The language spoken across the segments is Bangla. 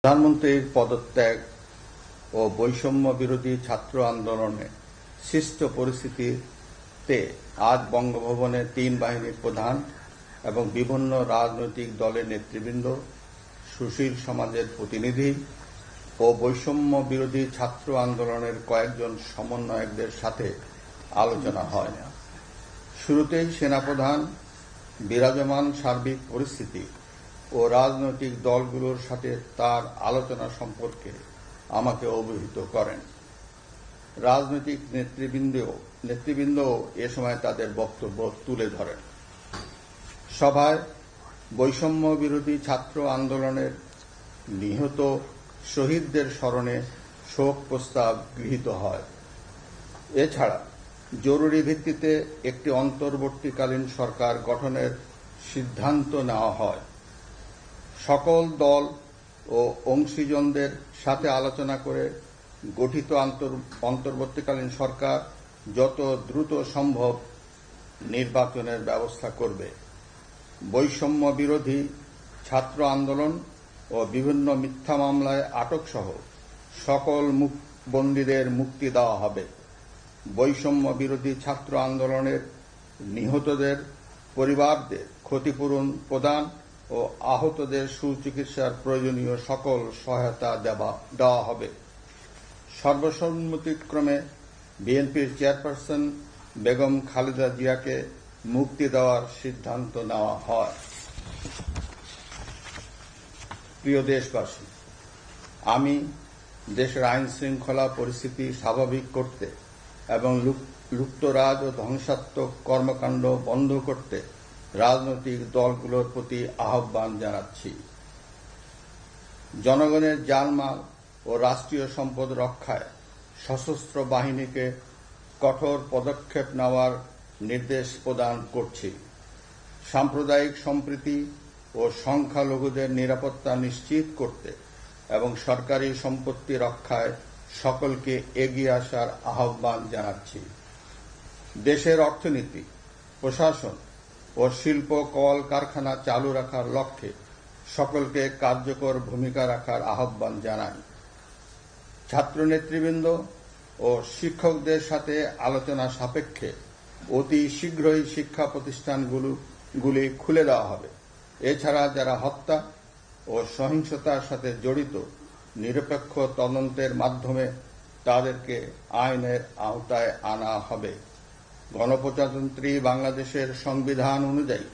প্রধানমন্ত্রীর পদত্যাগ ও বৈষম্য বিরোধী ছাত্র আন্দোলনে সৃষ্ট পরিস্থিতিতে আজ বঙ্গভবনে তিন বাহিনীর প্রধান এবং বিভিন্ন রাজনৈতিক দলের নেতৃবৃন্দ, সুশীল সমাজের প্রতিনিধি ও বৈষম্য বিরোধী ছাত্র আন্দোলনের কয়েকজন সমন্বয়কদের সাথে আলোচনা হয়। শুরুতেই সেনাপ্রধান বিরাজমান সার্বিক পরিস্থিতি ও রাজনৈতিক দলগুলোর সাথে তার আলোচনা সম্পর্কে আমাকে অবহিত করেন। রাজনৈতিক নেতৃবৃন্দও এ সময় তাদের বক্তব্য তুলে ধরেন। সভায় বৈষম্য বিরোধী ছাত্র আন্দোলনের নিহত শহীদদের স্মরণে শোক প্রস্তাব গৃহীত হয়। এছাড়া জরুরি ভিত্তিতে একটি অন্তর্বর্তীকালীন সরকার গঠনের সিদ্ধান্ত নেওয়া হয়। সকল দল ও অংশীজনদের সাথে আলোচনা করে গঠিত অন্তর্বর্তীকালীন সরকার যত দ্রুত সম্ভব নির্বাচনের ব্যবস্থা করবে। বৈষম্য বিরোধী ছাত্র আন্দোলন ও বিভিন্ন মিথ্যা মামলায় আটকসহ সকল বন্দীদের মুক্তি দেওয়া হবে। বৈষম্য বিরোধী ছাত্র আন্দোলনের নিহতদের পরিবারদের ক্ষতিপূরণ প্রদান ও আহতদের সুচিকিৎসার প্রয়োজনীয় সকল সহায়তা দেওয়া হবে। সর্বসম্মতিক্রমে বিএনপির চেয়ারপারসন বেগম খালেদা জিয়াকে মুক্তি দেওয়ার সিদ্ধান্ত নেওয়া হয়। প্রিয় দেশবাসী, আমি দেশের আইন শৃঙ্খলা পরিস্থিতি স্বাভাবিক করতে এবং লুপ্তরাজ ও ধ্বংসাত্মক কর্মকাণ্ড বন্ধ করতে রাজনৈতিক দলগুলোর প্রতি আহ্বান জানাচ্ছি। জনগণের জানমাল ও রাষ্ট্রীয় সম্পদ রক্ষায় সশস্ত্র বাহিনীকে কঠোর পদক্ষেপ নেওয়ার নির্দেশ প্রদান করছি। সাম্প্রদায়িক সম্প্রীতি ও সংখ্যালঘুদের নিরাপত্তা নিশ্চিত করতে এবং সরকারি সম্পত্তি রক্ষায় সকলকে এগিয়ে আসার আহ্বান জানাচ্ছি। দেশের অর্থনীতি, প্রশাসন ও শিল্প কল কারখানা চালু রাখার লক্ষ্যে সকলকে কার্যকর ভূমিকা রাখার আহ্বান জানাই। ছাত্র নেতৃবৃন্দ ও শিক্ষকদের সাথে আলোচনা সাপেক্ষে অতি শীঘ্রই শিক্ষা প্রতিষ্ঠানগুলি খুলে দেওয়া হবে। এছাড়া যারা হত্যা ও সহিংসতার সাথে জড়িত নিরপেক্ষ তদন্তের মাধ্যমে তাদেরকে আইনের আওতায় আনা হবে। গণপ্রজাতন্ত্রী বাংলাদেশের সংবিধান অনুযায়ী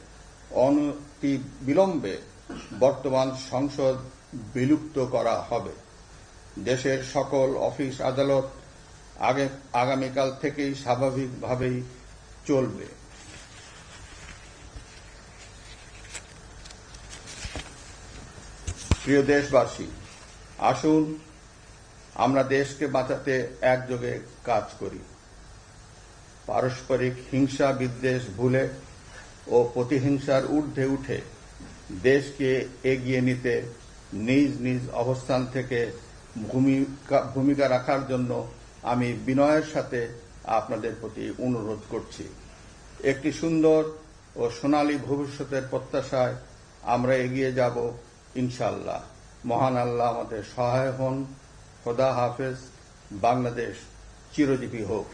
অনতিবিলম্বে বর্তমান সংসদ বিলুপ্ত করা হবে। দেশের সকল অফিস আদালত আগামীকাল থেকেই স্বাভাবিকভাবেই চলবে। প্রিয় দেশবাসী, আসুন আমরা দেশকে বাঁচাতে একযোগে কাজ করি। পারস্পরিক হিংসা বিদ্বেষ ভুলে ও প্রতিহিংসার ঊর্ধ্বে উঠে দেশকে এগিয়ে নিতে নিজ নিজ অবস্থান থেকে ভূমিকা রাখার জন্য আমি বিনয়ের সাথে আপনাদের প্রতি অনুরোধ করছি। একটি সুন্দর ও সোনালী ভবিষ্যতের প্রত্যাশায় আমরা এগিয়ে যাব ইনশাআল্লাহ। মহান আল্লাহ আমাদের সহায় হন। খোদা হাফেজ। বাংলাদেশ চিরজীবী হোক।